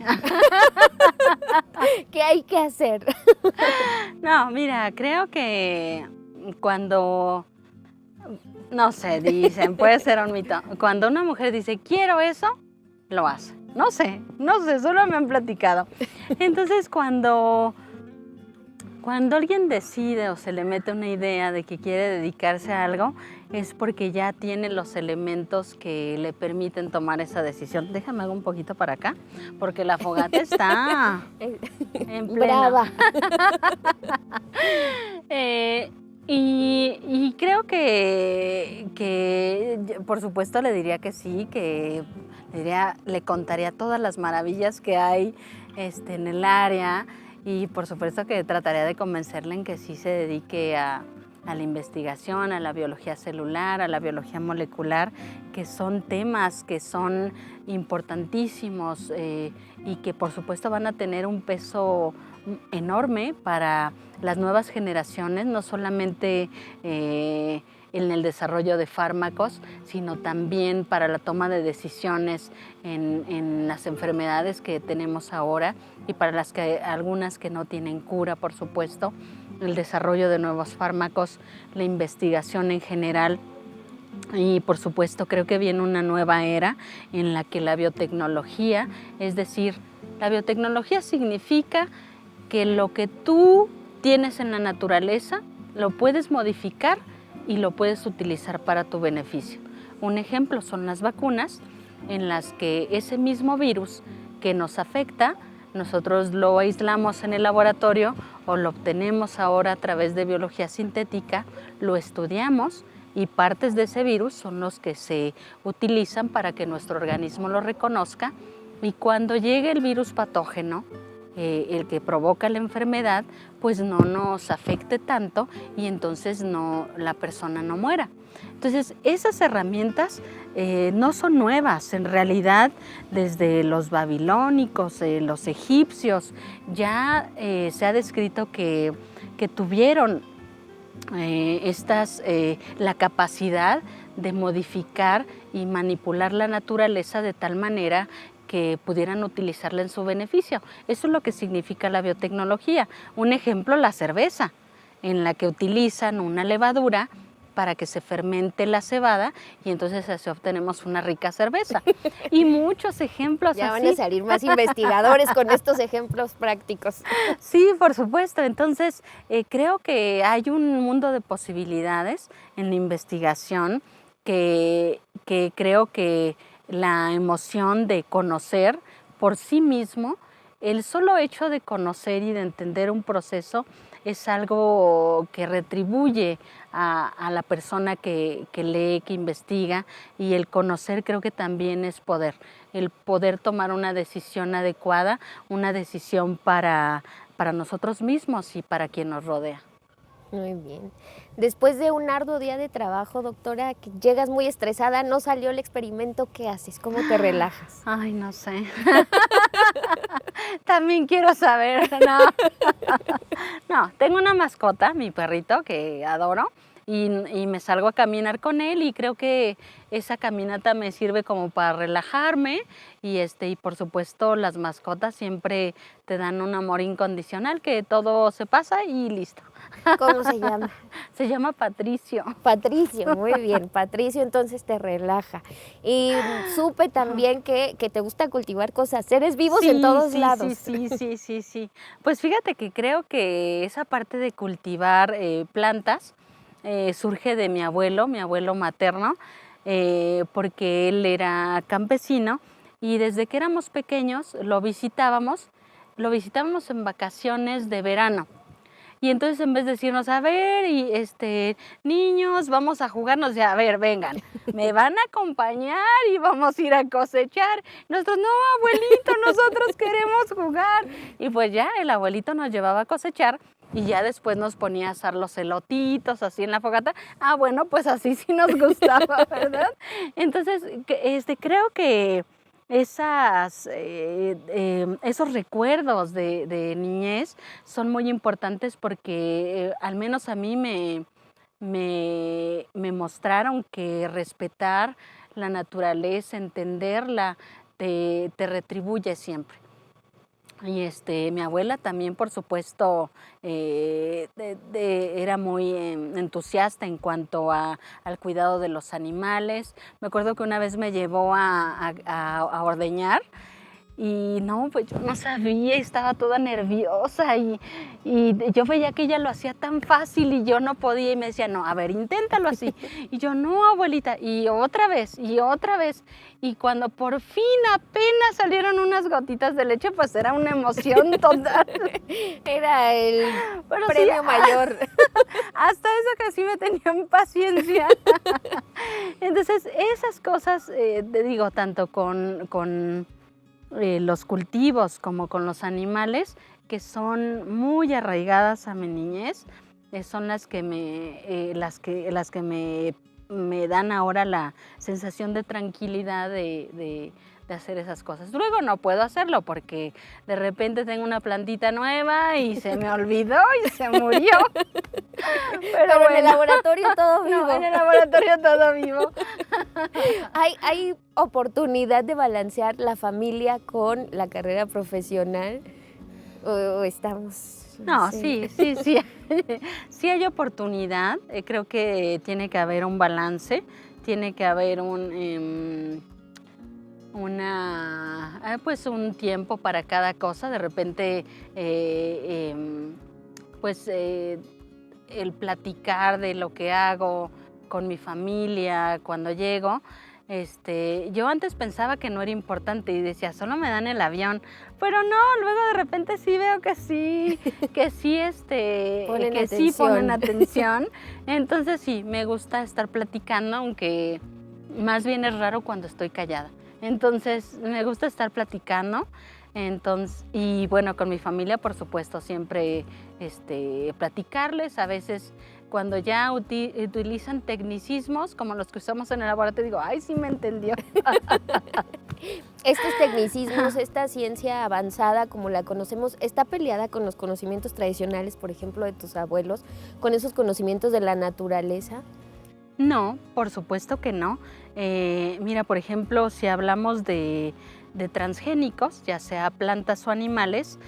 ¿Qué hay que hacer? No, mira, creo que cuando, no sé, dicen, puede ser un mito, cuando una mujer dice, quiero eso, lo hace. No sé, solo me han platicado. Entonces, cuando alguien decide o se le mete una idea de que quiere dedicarse a algo, es porque ya tiene los elementos que le permiten tomar esa decisión. Déjame hago un poquito para acá, porque la fogata está en pleno. Brava. Y creo que por supuesto le diría que sí, que le contaría todas las maravillas que hay en el área, y por supuesto que trataría de convencerla en que sí se dedique a la investigación, a la biología celular, a la biología molecular, que son temas que son importantísimos y que por supuesto van a tener un peso enorme para las nuevas generaciones, no solamente en el desarrollo de fármacos, sino también para la toma de decisiones en las enfermedades que tenemos ahora y para algunas que no tienen cura, por supuesto, el desarrollo de nuevos fármacos, la investigación en general. Y por supuesto creo que viene una nueva era en la que la biotecnología, es decir, la biotecnología significa que lo que tú tienes en la naturaleza lo puedes modificar y lo puedes utilizar para tu beneficio. Un ejemplo son las vacunas, en las que ese mismo virus que nos afecta, nosotros lo aislamos en el laboratorio o lo obtenemos ahora a través de biología sintética, lo estudiamos y partes de ese virus son los que se utilizan para que nuestro organismo lo reconozca, y cuando llegue el virus patógeno, el que provoca la enfermedad, pues no nos afecte tanto y entonces la persona no muera. Entonces, esas herramientas no son nuevas, en realidad desde los babilónicos, los egipcios, ya se ha descrito que tuvieron la capacidad de modificar y manipular la naturaleza de tal manera que pudieran utilizarla en su beneficio. Eso es lo que significa la biotecnología. Un ejemplo, la cerveza, en la que utilizan una levadura para que se fermente la cebada y entonces así obtenemos una rica cerveza. Y muchos ejemplos ya así. Van a salir más investigadores con estos ejemplos prácticos. Sí, por supuesto. Entonces, creo que hay un mundo de posibilidades en la investigación que creo que la emoción de conocer por sí mismo, el solo hecho de conocer y de entender un proceso es algo que retribuye a la persona que lee, que investiga, y el conocer creo que también es poder, el poder tomar una decisión adecuada, una decisión para nosotros mismos y para quien nos rodea. Muy bien. Después de un arduo día de trabajo, doctora, que llegas muy estresada, no salió el experimento, ¿qué haces? ¿Cómo te relajas? Ay, no sé. También quiero saber. No, tengo una mascota, mi perrito, que adoro, y me salgo a caminar con él, y creo que esa caminata me sirve como para relajarme, y por supuesto las mascotas siempre te dan un amor incondicional, que todo se pasa y listo. ¿Cómo se llama? Se llama Patricio. Patricio, muy bien. Patricio entonces te relaja. Y supe también que te gusta cultivar cosas, seres vivos en todos lados. Sí. Pues fíjate que creo que esa parte de cultivar plantas surge de mi abuelo materno, porque él era campesino y desde que éramos pequeños lo visitábamos en vacaciones de verano. Y entonces en vez de decirnos, a ver, niños, vamos a jugarnos, a ver, vengan, me van a acompañar y vamos a ir a cosechar. Nosotros, no, abuelito, nosotros queremos jugar. Y pues ya el abuelito nos llevaba a cosechar y ya después nos ponía a asar los elotitos así en la fogata. Ah, bueno, pues así sí nos gustaba, ¿verdad? Entonces, creo que esos recuerdos de niñez son muy importantes porque al menos a mí me mostraron que respetar la naturaleza, entenderla, te retribuye siempre. Y mi abuela también, por supuesto, era muy entusiasta en cuanto al cuidado de los animales. Me acuerdo que una vez me llevó a ordeñar y no, pues yo no sabía, estaba toda nerviosa y yo veía que ella lo hacía tan fácil y yo no podía y me decía, no, a ver, inténtalo así. Y yo, no, abuelita, y otra vez, y otra vez. Y cuando por fin apenas salieron unas gotitas de leche, pues era una emoción total. Era el Pero premio sí, mayor. hasta eso que sí me tenían paciencia. Entonces, esas cosas, te digo, tanto con los cultivos como con los animales, que son muy arraigadas a mi niñez, son las que me dan ahora la sensación de tranquilidad de hacer esas cosas. Luego no puedo hacerlo porque de repente tengo una plantita nueva y se me olvidó y se murió. Pero bueno, en el laboratorio todo vivo. No, en el laboratorio todo vivo. ¿Hay oportunidad de balancear la familia con la carrera profesional? ¿O estamos...? No, sí. Sí hay oportunidad. Creo que tiene que haber un balance, tiene que haber un tiempo para cada cosa. De repente, el platicar de lo que hago con mi familia cuando llego. Yo antes pensaba que no era importante y decía, solo me dan el avión, pero no, luego de repente sí veo que sí ponen atención. Entonces sí, me gusta estar platicando, aunque más bien es raro cuando estoy callada. Entonces me gusta estar platicando. Y bueno, con mi familia, por supuesto, siempre platicarles. A veces cuando ya utilizan tecnicismos como los que usamos en el laboratorio, digo, ay, sí me entendió. Estos tecnicismos, esta ciencia avanzada como la conocemos, ¿está peleada con los conocimientos tradicionales, por ejemplo, de tus abuelos, con esos conocimientos de la naturaleza? No, por supuesto que no. Mira, por ejemplo, si hablamos de transgénicos, ya sea plantas o animales,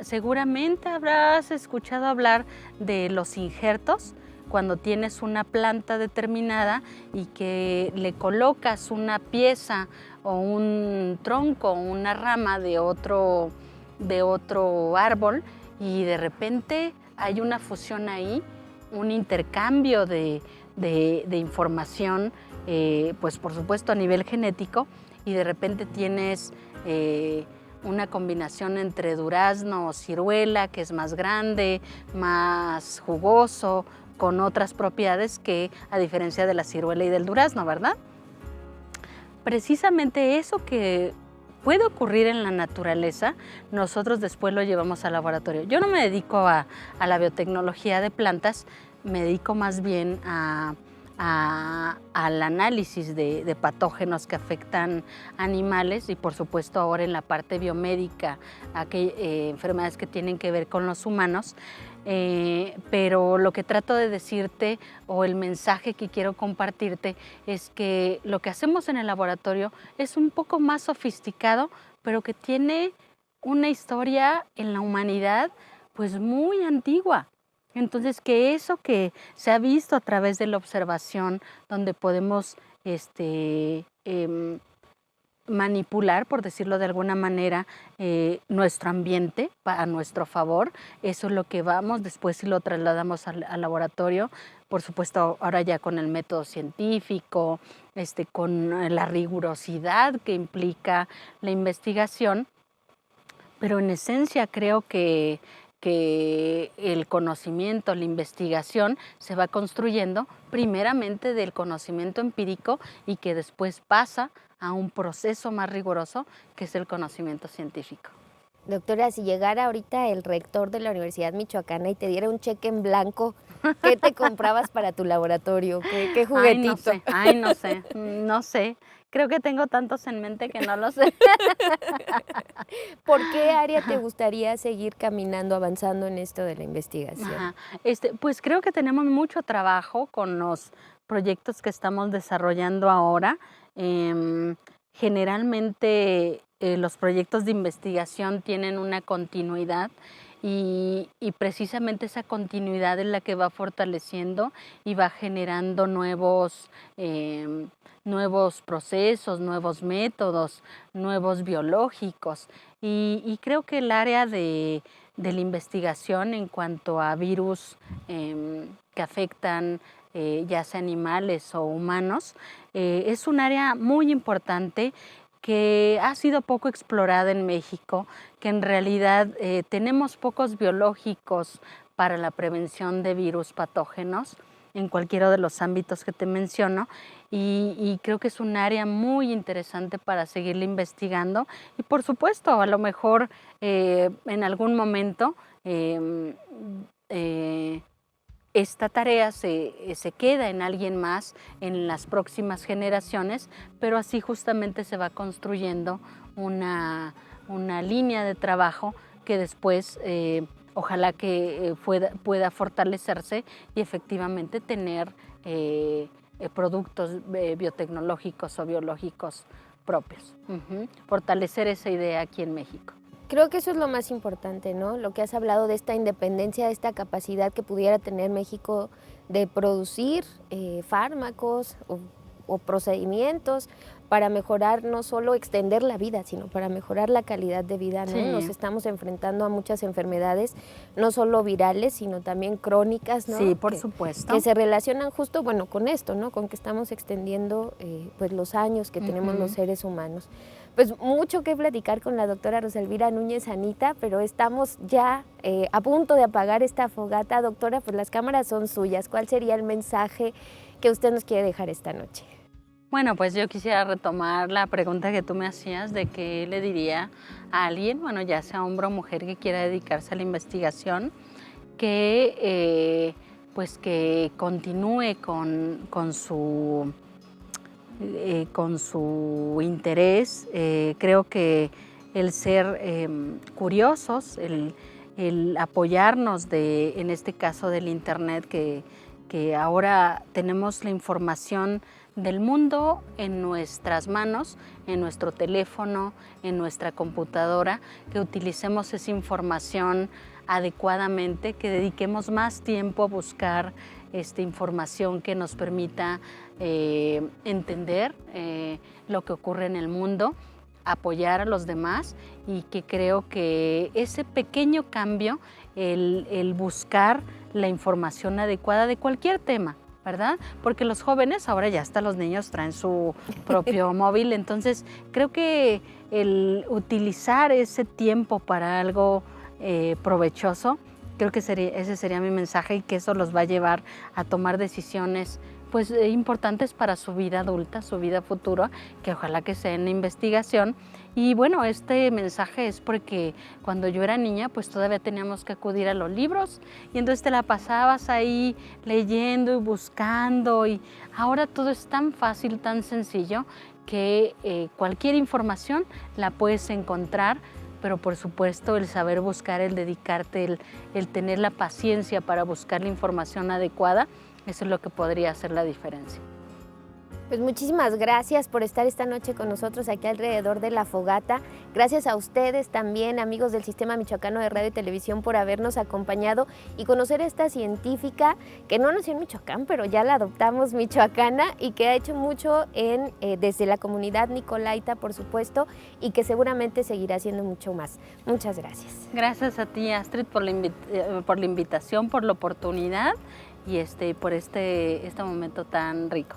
seguramente habrás escuchado hablar de los injertos, cuando tienes una planta determinada y que le colocas una pieza o un tronco o una rama de otro árbol y de repente hay una fusión ahí, un intercambio de información, pues por supuesto a nivel genético, y de repente tienes una combinación entre durazno o ciruela, que es más grande, más jugoso, con otras propiedades que a diferencia de la ciruela y del durazno, ¿verdad? Precisamente eso que puede ocurrir en la naturaleza, nosotros después lo llevamos al laboratorio. Yo no me dedico a la biotecnología de plantas, me dedico más bien al análisis de patógenos que afectan animales y por supuesto ahora en la parte biomédica, enfermedades que tienen que ver con los humanos. Pero lo que trato de decirte o el mensaje que quiero compartirte es que lo que hacemos en el laboratorio es un poco más sofisticado, pero que tiene una historia en la humanidad pues muy antigua. Entonces, que eso que se ha visto a través de la observación, donde podemos manipular, por decirlo de alguna manera, nuestro ambiente a nuestro favor, eso es lo que vamos, después si lo trasladamos al laboratorio, por supuesto ahora ya con el método científico, con la rigurosidad que implica la investigación, pero en esencia creo que el conocimiento, la investigación se va construyendo primeramente del conocimiento empírico y que después pasa a un proceso más riguroso que es el conocimiento científico. Doctora, si llegara ahorita el rector de la Universidad Michoacana y te diera un cheque en blanco, ¿qué te comprabas para tu laboratorio? ¿Qué juguetito? No sé. Creo que tengo tantos en mente que no lo sé. ¿Por qué área te gustaría seguir caminando, avanzando en esto de la investigación? Ajá. Pues creo que tenemos mucho trabajo con los proyectos que estamos desarrollando ahora. Generalmente los proyectos de investigación tienen una continuidad y precisamente esa continuidad es la que va fortaleciendo y va generando nuevos procesos, nuevos métodos, nuevos biológicos. Y creo que el área de la investigación en cuanto a virus que afectan ya sea animales o humanos, es un área muy importante que ha sido poco explorada en México, que en realidad tenemos pocos biológicos para la prevención de virus patógenos en cualquiera de los ámbitos que te menciono, y creo que es un área muy interesante para seguirla investigando y por supuesto a lo mejor en algún momento esta tarea se queda en alguien más en las próximas generaciones, pero así justamente se va construyendo una línea de trabajo que después ojalá que pueda fortalecerse y efectivamente tener productos biotecnológicos o biológicos propios. Fortalecer esa idea aquí en México. Creo que eso es lo más importante, ¿no? Lo que has hablado de esta independencia, de esta capacidad que pudiera tener México de producir fármacos o procedimientos para mejorar, no solo extender la vida, sino para mejorar la calidad de vida, ¿no? Sí. Nos estamos enfrentando a muchas enfermedades, no solo virales, sino también crónicas, ¿no? Sí, por supuesto. Que se relacionan justo, bueno, con esto, ¿no? Con que estamos extendiendo pues los años que tenemos los seres humanos. Pues mucho que platicar con la doctora Rosalvira Núñez Anita, pero estamos ya a punto de apagar esta fogata. Doctora, pues las cámaras son suyas. ¿Cuál sería el mensaje que usted nos quiere dejar esta noche? Bueno, pues yo quisiera retomar la pregunta que tú me hacías de qué le diría a alguien, bueno, ya sea hombre o mujer que quiera dedicarse a la investigación, que pues que continúe con su interés. Creo que el ser curiosos, el apoyarnos en este caso del Internet, que ahora tenemos la información del mundo en nuestras manos, en nuestro teléfono, en nuestra computadora, que utilicemos esa información adecuadamente, que dediquemos más tiempo a buscar información que nos permita entender lo que ocurre en el mundo, apoyar a los demás, y que creo que ese pequeño cambio, el buscar la información adecuada de cualquier tema, ¿verdad? Porque los jóvenes, ahora ya hasta los niños traen su propio móvil, entonces creo que el utilizar ese tiempo para algo provechoso, creo que ese sería mi mensaje, y que eso los va a llevar a tomar decisiones pues importantes para su vida adulta, su vida futura, que ojalá que sea en la investigación. Y bueno, este mensaje es porque cuando yo era niña, pues todavía teníamos que acudir a los libros, y entonces te la pasabas ahí leyendo y buscando, y ahora todo es tan fácil, tan sencillo, que cualquier información la puedes encontrar, pero por supuesto el saber buscar, el dedicarte, el tener la paciencia para buscar la información adecuada, eso es lo que podría hacer la diferencia. Pues muchísimas gracias por estar esta noche con nosotros aquí alrededor de la fogata. Gracias a ustedes también, amigos del Sistema Michoacano de Radio y Televisión, por habernos acompañado y conocer a esta científica que no nació en Michoacán, pero ya la adoptamos michoacana, y que ha hecho mucho desde la comunidad nicolaita, por supuesto, y que seguramente seguirá haciendo mucho más. Muchas gracias. Gracias a ti, Astrid, por la invitación, por la oportunidad y por este momento tan rico.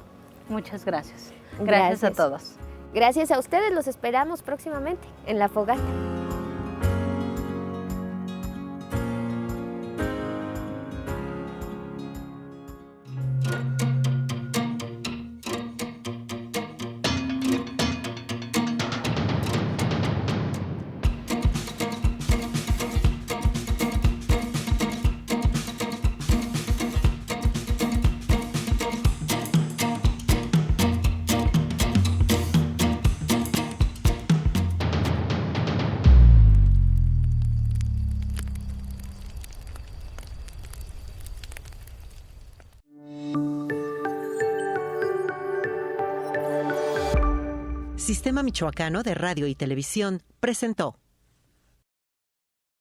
Muchas gracias. Gracias a todos. Gracias a ustedes, los esperamos próximamente en La Fogata. Sistema Michoacano de Radio y Televisión presentó